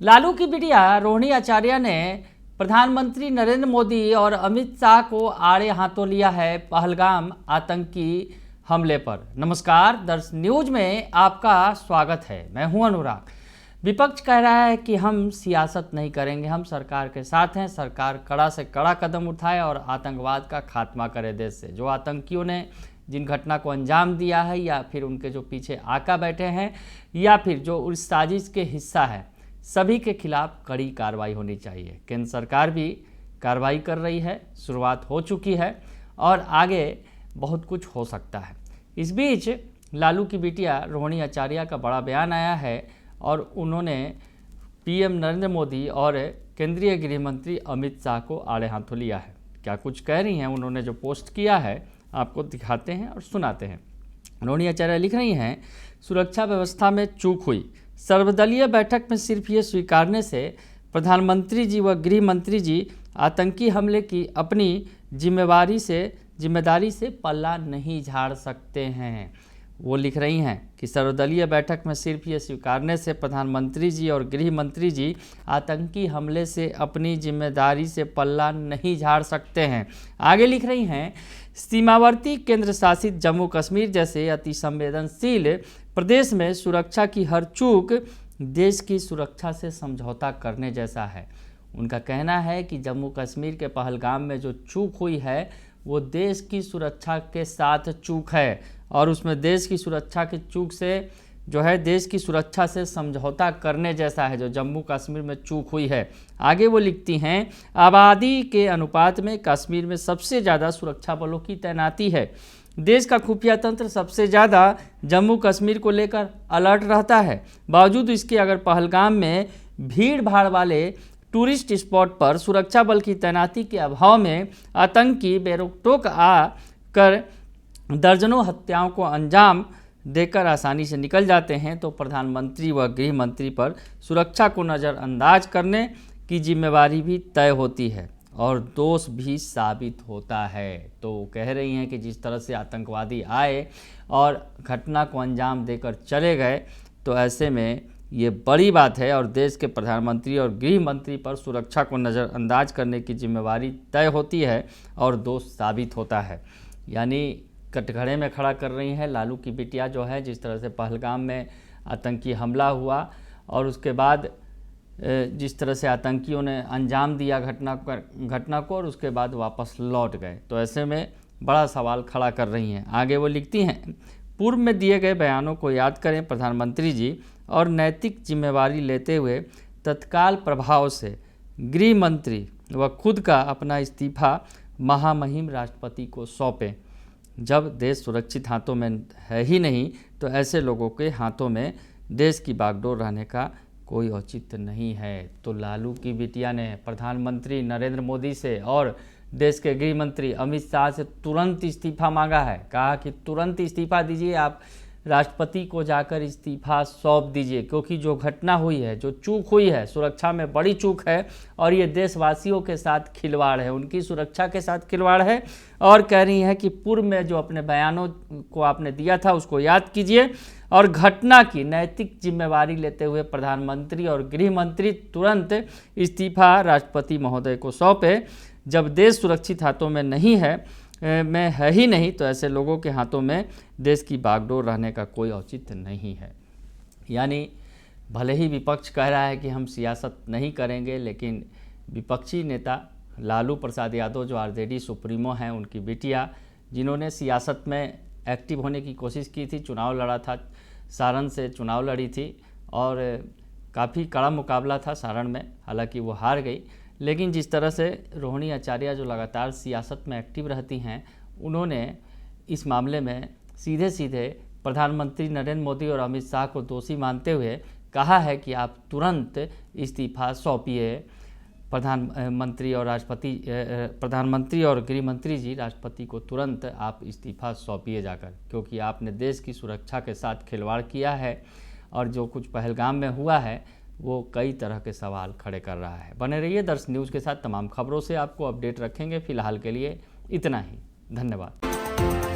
लालू की बिटिया रोहिणी आचार्य ने प्रधानमंत्री नरेंद्र मोदी और अमित शाह को आड़े हाथों लिया है पहलगाम आतंकी हमले पर। नमस्कार, दर्श न्यूज में आपका स्वागत है। मैं हूं अनुराग। विपक्ष कह रहा है कि हम सियासत नहीं करेंगे, हम सरकार के साथ हैं। सरकार कड़ा से कड़ा कदम उठाए और आतंकवाद का खात्मा करे देश से। जो आतंकियों ने जिन घटना को अंजाम दिया है या फिर उनके जो पीछे आका बैठे हैं या फिर जो उस साजिश के हिस्सा है, सभी के खिलाफ कड़ी कार्रवाई होनी चाहिए। केंद्र सरकार भी कार्रवाई कर रही है, शुरुआत हो चुकी है और आगे बहुत कुछ हो सकता है। इस बीच लालू की बिटिया रोहिणी आचार्य का बड़ा बयान आया है और उन्होंने पीएम नरेंद्र मोदी और केंद्रीय गृह मंत्री अमित शाह को आड़े हाथों लिया है। क्या कुछ कह रही हैं, उन्होंने जो पोस्ट किया है आपको दिखाते हैं और सुनाते हैं। रोहिणी आचार्य लिख रही हैं, सुरक्षा व्यवस्था में चूक हुई। सर्वदलीय बैठक में सिर्फ ये स्वीकारने से प्रधानमंत्री जी व गृह मंत्री जी आतंकी हमले की अपनी जिम्मेदारी से पल्ला नहीं झाड़ सकते हैं। वो लिख रही हैं कि सर्वदलीय बैठक में सिर्फ ये स्वीकारने से प्रधानमंत्री जी और गृह मंत्री जी आतंकी हमले से अपनी जिम्मेदारी से पल्ला नहीं झाड़ सकते हैं। आगे लिख रही हैं, सीमावर्ती केंद्र शासित जम्मू कश्मीर जैसे अति संवेदनशील प्रदेश में सुरक्षा की हर चूक देश की सुरक्षा से समझौता करने जैसा है। उनका कहना है कि जम्मू कश्मीर के पहलगाम में जो चूक हुई है वो देश की सुरक्षा के साथ चूक है और उसमें देश की सुरक्षा की चूक से जो है देश की सुरक्षा से समझौता करने जैसा है जो जम्मू कश्मीर में चूक हुई है। आगे वो लिखती हैं, आबादी के अनुपात में कश्मीर में सबसे ज़्यादा सुरक्षा बलों की तैनाती है। देश का खुफिया तंत्र सबसे ज़्यादा जम्मू कश्मीर को लेकर अलर्ट रहता है। बावजूद इसके अगर पहलगाम में भीड़ भाड़ वाले टूरिस्ट स्पॉट पर सुरक्षा बल की तैनाती के अभाव में आतंकी बेरोक-टोक आकर दर्जनों हत्याओं को अंजाम देकर आसानी से निकल जाते हैं, तो प्रधानमंत्री व गृह मंत्री पर सुरक्षा को नज़रअंदाज करने की जिम्मेवारी भी तय होती है और दोष भी साबित होता है। तो कह रही हैं कि जिस तरह से आतंकवादी आए और घटना को अंजाम देकर चले गए, तो ऐसे में ये बड़ी बात है और देश के प्रधानमंत्री और गृह मंत्री पर सुरक्षा को नज़रअंदाज करने की जिम्मेवारी तय होती है और दोष साबित होता है। यानी कटघरे में खड़ा कर रही है लालू की बिटिया जो है, जिस तरह से पहलगाम में आतंकी हमला हुआ और उसके बाद जिस तरह से आतंकियों ने अंजाम दिया घटना को और उसके बाद वापस लौट गए, तो ऐसे में बड़ा सवाल खड़ा कर रही हैं। आगे वो लिखती हैं, पूर्व में दिए गए बयानों को याद करें प्रधानमंत्री जी और नैतिक जिम्मेवारी लेते हुए तत्काल प्रभाव से गृह मंत्री व खुद का अपना इस्तीफा महामहिम राष्ट्रपति को सौंपें। जब देश सुरक्षित हाथों में है ही नहीं, तो ऐसे लोगों के हाथों में देश की बागडोर रहने का कोई औचित्य नहीं है। तो लालू की बिटिया ने प्रधानमंत्री नरेंद्र मोदी से और देश के गृह मंत्री अमित शाह से तुरंत इस्तीफा मांगा है। कहा कि तुरंत इस्तीफा दीजिए, आप राष्ट्रपति को जाकर इस्तीफा सौंप दीजिए, क्योंकि जो घटना हुई है, जो चूक हुई है, सुरक्षा में बड़ी चूक है और ये देशवासियों के साथ खिलवाड़ है, उनकी सुरक्षा के साथ खिलवाड़ है। और कह रही हैं कि पूर्व में जो अपने बयानों को आपने दिया था उसको याद कीजिए और घटना की नैतिक जिम्मेवारी लेते हुए प्रधानमंत्री और गृह मंत्री तुरंत इस्तीफा राष्ट्रपति महोदय को सौंपे। जब देश सुरक्षित हाथों में नहीं है ही नहीं, तो ऐसे लोगों के हाथों में देश की बागडोर रहने का कोई औचित्य नहीं है। यानी भले ही विपक्ष कह रहा है कि हम सियासत नहीं करेंगे, लेकिन विपक्षी नेता लालू प्रसाद यादव जो आरजेडी सुप्रीमो हैं, उनकी बिटिया जिन्होंने सियासत में एक्टिव होने की कोशिश की थी, चुनाव लड़ा था, सारण से चुनाव लड़ी थी और काफ़ी कड़ा मुकाबला था सारण में, हालांकि वो हार गई। लेकिन जिस तरह से रोहिणी आचार्य जो लगातार सियासत में एक्टिव रहती हैं, उन्होंने इस मामले में सीधे सीधे प्रधानमंत्री नरेंद्र मोदी और अमित शाह को दोषी मानते हुए कहा है कि आप तुरंत इस्तीफा सौंपिए प्रधानमंत्री और गृह मंत्री जी, राष्ट्रपति को तुरंत आप इस्तीफा सौंपिए जाकर, क्योंकि आपने देश की सुरक्षा के साथ खिलवाड़ किया है और जो कुछ पहलगाम में हुआ है वो कई तरह के सवाल खड़े कर रहा है। बने रहिए दर्श न्यूज़ के साथ, तमाम खबरों से आपको अपडेट रखेंगे। फिलहाल के लिए इतना ही, धन्यवाद।